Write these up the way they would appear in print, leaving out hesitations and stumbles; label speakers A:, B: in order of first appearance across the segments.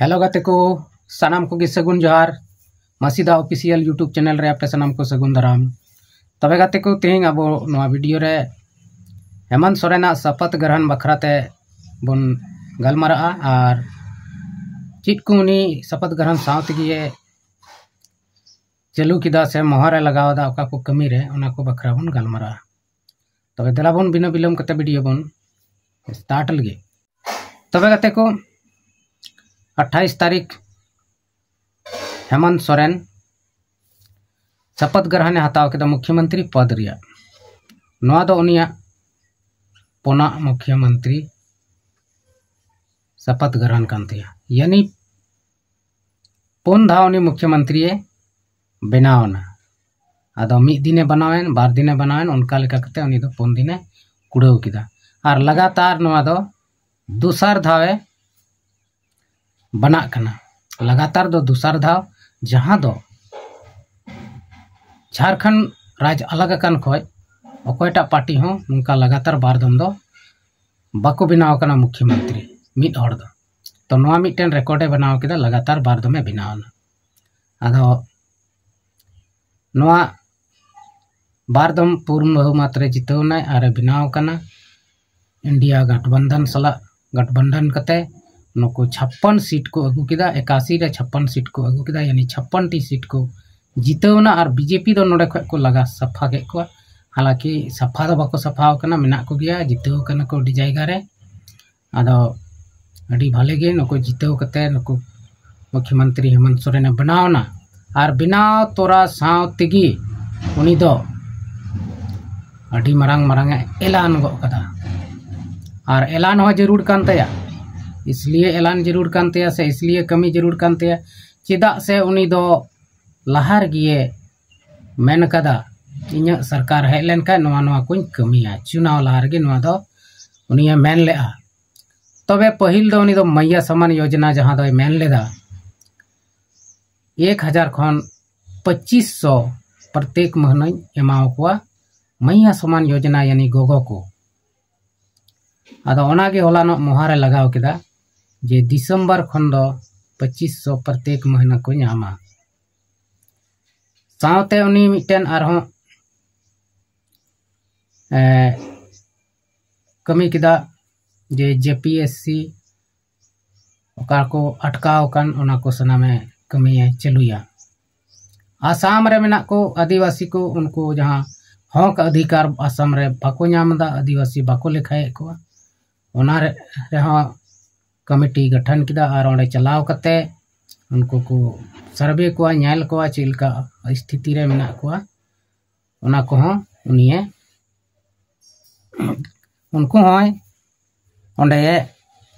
A: Hello गाते को सानाम को सगुन जोहार मसीदा ऑफिशियल यूट्यूब चैनल रे आपे सानाम को सगुन दाराम तबे गाते को तेहिं अब नवा वीडियो रे हेमंत सोरेना शपथ ग्रहण बखराते बन गलमारा और चित को उनी शपथ ग्रहण साथ गे चालू किदा से मोहरे लगावदा ओका को कमी रे ओना को बखरा बन गलमारा तबे दला बन बिना बिलम कते वीडियो बन स्टार्ट लगे तबे गाते को 28 तारीख हेमंत सोरेन शपथ ग्रहण हताव के मुख्यमंत्री पद रिया नवा दो उनिया पोना मुख्यमंत्री शपथ ग्रहण कांतिया यानी पुन धाव उनी मुख्यमंत्री बनावना आदो मिद दिने बनावेन बार दिने बनावेन उनका लेका कते उनी दो पुन दिने कुड़ाव किदा और लगातार नवा दो दूसर धावे बना कना लगातार दो दूसर धाव जहां दो झारखंड राज्य अलग अकन खोय अकोयटा पार्टी हो उनका लगातार बार दम दो बाको बनाव कना मुख्यमंत्री मिद हड़ दो तो नवा मिटन रिकॉर्डे बनाव किदा लगातार बार दमे बनावना आदो नवा बार दम पूर्ण बहुमत रे जितवना आरे बनाव कना इंडिया गठबंधन सला गठबंधन कते नुको 56 सीट को अगू किदा 81 रे 56 सीट को अगू किदा यानी 56 टी सीट को जितवना और बीजेपी दो नोडे खो लगा सफा के को हालांकि सफा दो बाको सफाव कना मेना को गया जितव कना को डी जायगा रे आदो अडी भाले गे नुको जितव कते नुको मुख्यमंत्री हेमंत सोरेन बनावना और बनाव तोरा सावतिगी उनी दो अडी मरांग मरांग ऐलान गो कदा और ऐलान हो जरूर कान तया इसलिए ऐलान जरूर कानते से इसलिए कमी जरूर कानते चेदा से उनी दो लहार गिए मेन कदा इन सरकार हेज लेन का नवा नवा कुछ कमिया चुनाव लहार गे नवा दो उनी मेन लेआ तबे पहिल दो उनी दो मैया समान योजना जहां दो मेन लेदा 1000 खन 2500 प्रत्येक महीना एमाव को मैया समान योजना यानी गोगो को आदो ओनागे होलानो मोहारे लगाव किदा जे दिसंबर खन दो 2500 प्रत्येक महीना को नामा सावते उनी मिटन आरहो कमी किदा जे जेपीएससी ओका को अटकाव कन ओना को सनामे कमी चलुया आसाम रे मेना को आदिवासी को उनको जहां हक अधिकार आसाम रे बाको नामदा आदिवासी बाको लेखाए को ओना रे कमिटी गठन किदा और ओंडे चलाव कते उनको को सर्वे को न्याल को चिलका स्थिति रे मेना को ओना को उनिए उनको होय ओंडे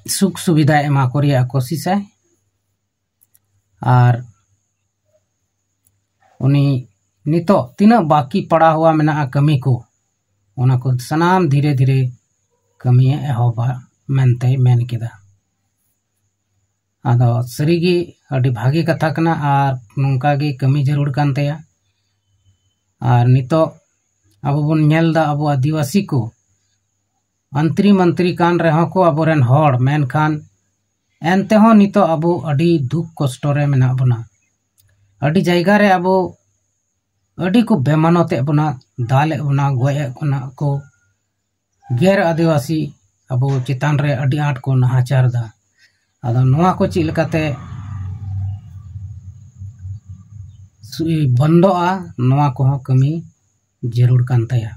A: सुख सुविधा एमा को रिया कोशिश है और उनी नितो तीना बाकी पड़ा हुआ मेना कमी को ओना को सनाम धीरे धीरे कमी एहोबा मेनते मेन किदा आदो सरीगी अडी भागी कथा कना और नोंका गे कमी जरूर कानतेया और नितो अब बन नेलदा अब आदिवासी को मंत्री मंत्री कान रहो को अबोरेन हड़ मेनखान एनते हो नितो अब अडी दुख कष्ट रे मेना बना अडी जायगा रे अब अडी को बेमानते बना दाले बना गोए को गैर आदिवासी अब चितान रे अडी आट को नाहाचार दा आदो नवा को चिलकाते बंदोआ नवा को कमी जरूर कान तया।